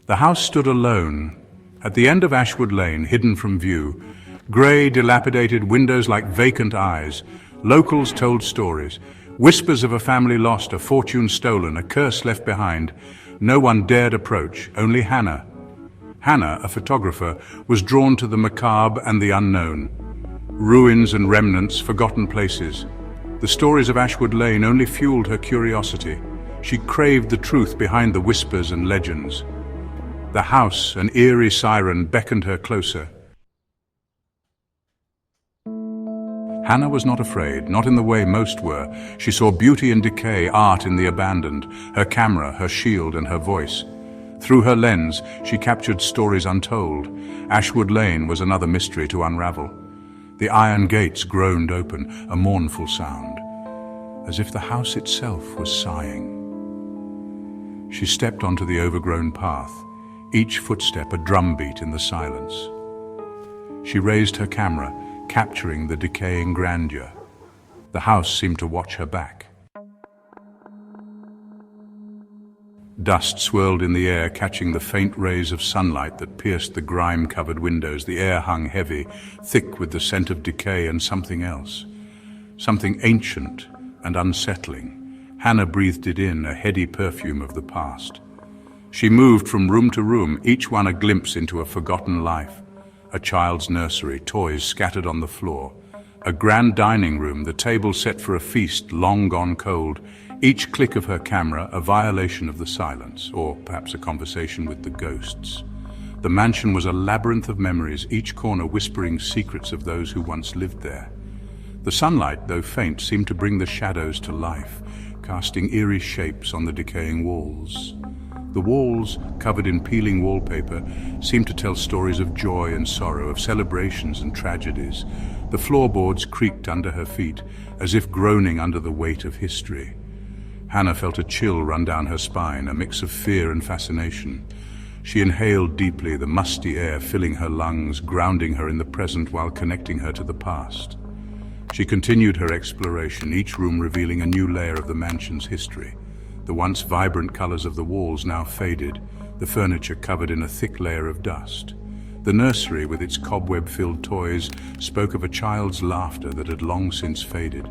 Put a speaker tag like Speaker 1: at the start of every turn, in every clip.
Speaker 1: The house stood alone, at the end of Ashwood Lane, hidden from view. Grey, dilapidated windows like vacant eyes. Locals told stories. Whispers of a family lost, a fortune stolen, a curse left behind. No one dared approach, only Hannah. Hannah, a photographer, was drawn to the macabre and the unknown. Ruins and remnants, forgotten places. The stories of Ashwood Lane only fueled her curiosity. She craved the truth behind the whispers and legends. The house, an eerie siren, beckoned her closer. Hannah was not afraid, not in the way most were. She saw beauty in decay, art in the abandoned, her camera, her shield, and her voice. Through her lens, she captured stories untold. Ashwood Lane was another mystery to unravel. The iron gates groaned open, a mournful sound, as if the house itself was sighing. She stepped onto the overgrown path, each footstep a drumbeat in the silence. She raised her camera, capturing the decaying grandeur. The house seemed to watch her back. Dust swirled in the air, catching the faint rays of sunlight that pierced the grime-covered windows. The air hung heavy, thick with the scent of decay and something else. Something ancient and unsettling. Hannah breathed it in, a heady perfume of the past. She moved from room to room, each one a glimpse into a forgotten life. A child's nursery, toys scattered on the floor. A grand dining room, the table set for a feast long gone cold. Each click of her camera a violation of the silence, or perhaps a conversation with the ghosts. The mansion was a labyrinth of memories, each corner whispering secrets of those who once lived there. The sunlight, though faint, seemed to bring the shadows to life, casting eerie shapes on the decaying walls. The walls, covered in peeling wallpaper, seemed to tell stories of joy and sorrow, of celebrations and tragedies. The floorboards creaked under her feet, as if groaning under the weight of history. Hannah felt a chill run down her spine, a mix of fear and fascination. She inhaled deeply, the musty air filling her lungs, grounding her in the present while connecting her to the past. She continued her exploration, each room revealing a new layer of the mansion's history. The once vibrant colors of the walls now faded, the furniture covered in a thick layer of dust. The nursery, with its cobweb-filled toys, spoke of a child's laughter that had long since faded.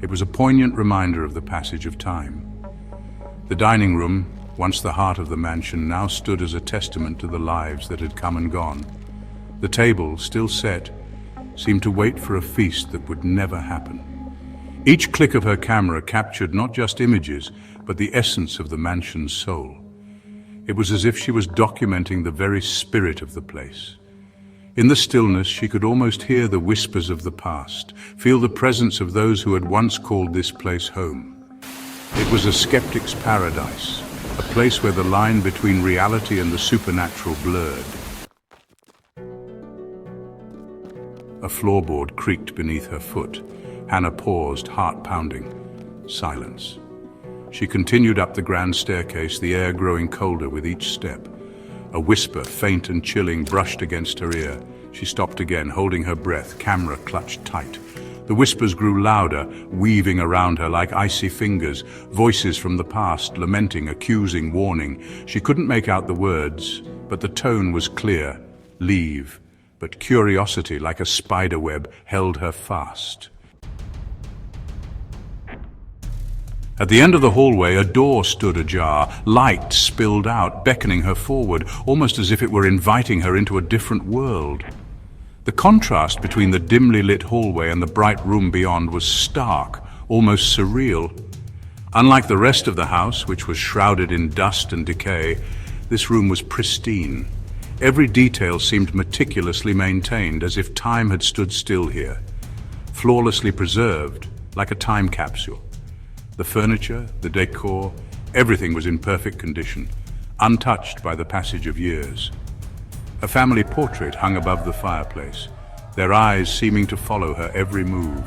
Speaker 1: It was a poignant reminder of the passage of time. The dining room, once the heart of the mansion, now stood as a testament to the lives that had come and gone. The table, still set, seemed to wait for a feast that would never happen. Each click of her camera captured not just images, but the essence of the mansion's soul. It was as if she was documenting the very spirit of the place. In the stillness, she could almost hear the whispers of the past, feel the presence of those who had once called this place home. It was a skeptic's paradise, a place where the line between reality and the supernatural blurred. A floorboard creaked beneath her foot. Hannah paused, heart pounding. Silence. She continued up the grand staircase, the air growing colder with each step. A whisper, faint and chilling, brushed against her ear. She stopped again, holding her breath, camera clutched tight. The whispers grew louder, weaving around her like icy fingers, voices from the past, lamenting, accusing, warning. She couldn't make out the words, but the tone was clear. Leave. But curiosity, like a spider web, held her fast. At the end of the hallway, a door stood ajar. Light spilled out, beckoning her forward, almost as if it were inviting her into a different world. The contrast between the dimly lit hallway and the bright room beyond was stark, almost surreal. Unlike the rest of the house, which was shrouded in dust and decay, this room was pristine. Every detail seemed meticulously maintained, as if time had stood still here, flawlessly preserved, like a time capsule. The furniture, the decor, everything was in perfect condition, untouched by the passage of years. A family portrait hung above the fireplace, their eyes seeming to follow her every move.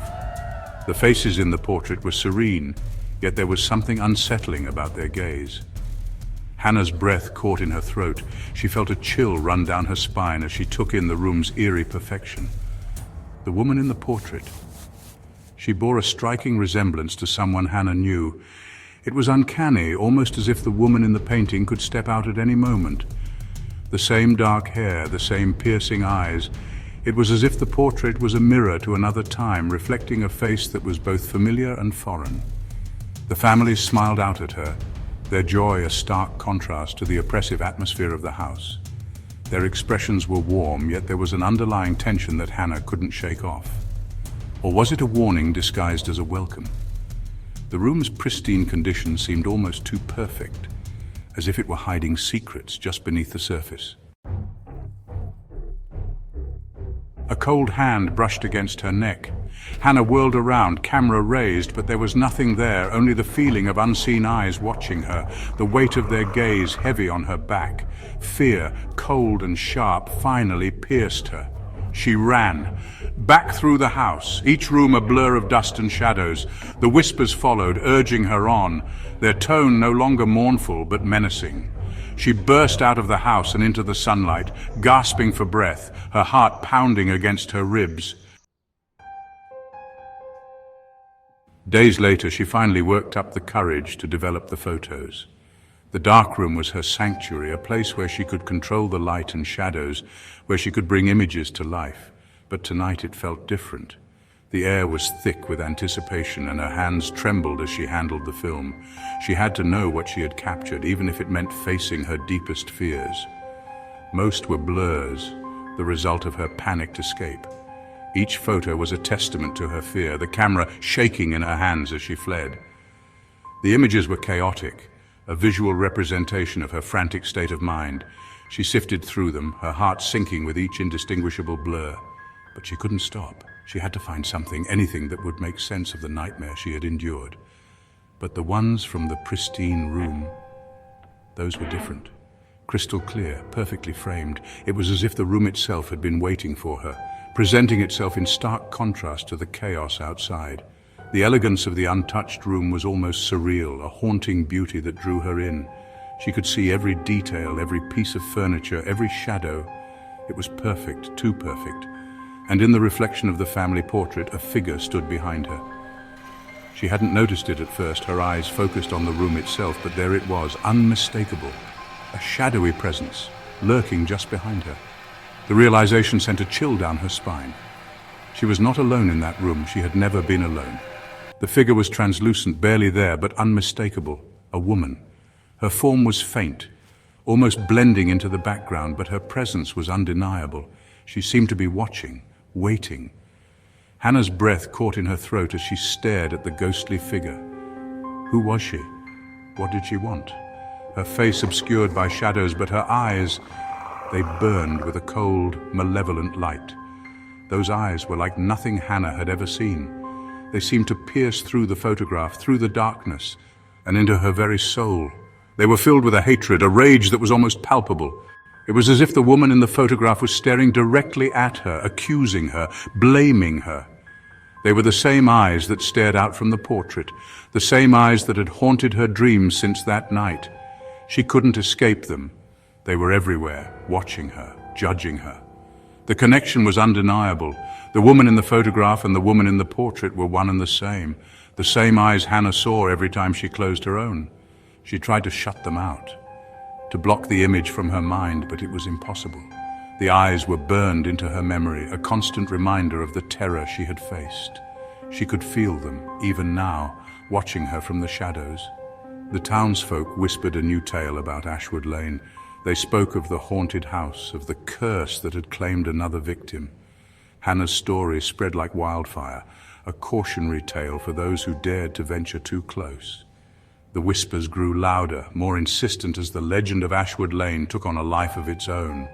Speaker 1: The faces in the portrait were serene, yet there was something unsettling about their gaze. Hannah's breath caught in her throat. She felt a chill run down her spine as she took in the room's eerie perfection. The woman in the portrait. She bore a striking resemblance to someone Hannah knew. It was uncanny, almost as if the woman in the painting could step out at any moment. The same dark hair, the same piercing eyes. It was as if the portrait was a mirror to another time, reflecting a face that was both familiar and foreign. The family smiled out at her, their joy a stark contrast to the oppressive atmosphere of the house. Their expressions were warm, yet there was an underlying tension that Hannah couldn't shake off. Or was it a warning disguised as a welcome? The room's pristine condition seemed almost too perfect, as if it were hiding secrets just beneath the surface. A cold hand brushed against her neck. Hannah whirled around, camera raised, but there was nothing there, only the feeling of unseen eyes watching her, the weight of their gaze heavy on her back. Fear, cold and sharp, finally pierced her. She ran, back through the house, each room a blur of dust and shadows. The whispers followed, urging her on, their tone no longer mournful but menacing. She burst out of the house and into the sunlight, gasping for breath, her heart pounding against her ribs. Days later, she finally worked up the courage to develop the photos. The darkroom was her sanctuary, a place where she could control the light and shadows, where she could bring images to life. But tonight it felt different. The air was thick with anticipation, and her hands trembled as she handled the film. She had to know what she had captured, even if it meant facing her deepest fears. Most were blurs, the result of her panicked escape. Each photo was a testament to her fear, the camera shaking in her hands as she fled. The images were chaotic, a visual representation of her frantic state of mind. She sifted through them, her heart sinking with each indistinguishable blur. But she couldn't stop. She had to find something, anything that would make sense of the nightmare she had endured. But the ones from the pristine room, those were different. Crystal clear, perfectly framed. It was as if the room itself had been waiting for her, presenting itself in stark contrast to the chaos outside. The elegance of the untouched room was almost surreal, a haunting beauty that drew her in. She could see every detail, every piece of furniture, every shadow. It was perfect, too perfect. And in the reflection of the family portrait, a figure stood behind her. She hadn't noticed it at first, her eyes focused on the room itself, but there it was, unmistakable. A shadowy presence, lurking just behind her. The realization sent a chill down her spine. She was not alone in that room. She had never been alone. The figure was translucent, barely there, but unmistakable. A woman. Her form was faint, almost blending into the background, but her presence was undeniable. She seemed to be watching, waiting. Hannah's breath caught in her throat as she stared at the ghostly figure. Who was she? What did she want? Her face obscured by shadows, but her eyes, they burned with a cold, malevolent light. Those eyes were like nothing Hannah had ever seen. They seemed to pierce through the photograph, through the darkness, and into her very soul. They were filled with a hatred, a rage that was almost palpable. It was as if the woman in the photograph was staring directly at her, accusing her, blaming her. They were the same eyes that stared out from the portrait, the same eyes that had haunted her dreams since that night. She couldn't escape them. They were everywhere, watching her, judging her. The connection was undeniable. The woman in the photograph and the woman in the portrait were one and the same eyes Hannah saw every time she closed her own. She tried to shut them out, to block the image from her mind, but it was impossible. The eyes were burned into her memory, a constant reminder of the terror she had faced. She could feel them, even now, watching her from the shadows. The townsfolk whispered a new tale about Ashwood Lane. They spoke of the haunted house, of the curse that had claimed another victim. Hannah's story spread like wildfire, a cautionary tale for those who dared to venture too close. The whispers grew louder, more insistent as the legend of Ashwood Lane took on a life of its own.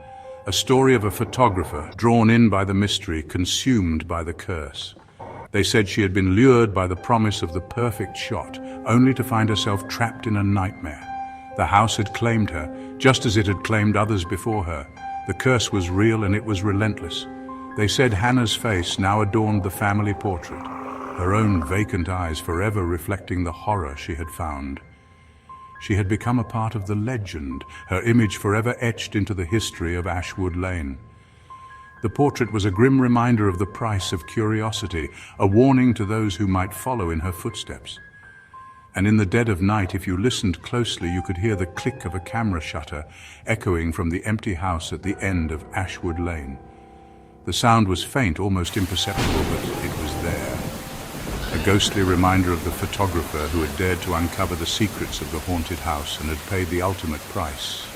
Speaker 1: A story of a photographer, drawn in by the mystery, consumed by the curse. They said she had been lured by the promise of the perfect shot, only to find herself trapped in a nightmare. The house had claimed her, just as it had claimed others before her. The curse was real and it was relentless. They said Hannah's face now adorned the family portrait, her own vacant eyes forever reflecting the horror she had found. She had become a part of the legend, her image forever etched into the history of Ashwood Lane. The portrait was a grim reminder of the price of curiosity, a warning to those who might follow in her footsteps. And in the dead of night, if you listened closely, you could hear the click of a camera shutter echoing from the empty house at the end of Ashwood Lane. The sound was faint, almost imperceptible, but it was there. A ghostly reminder of the photographer who had dared to uncover the secrets of the haunted house and had paid the ultimate price.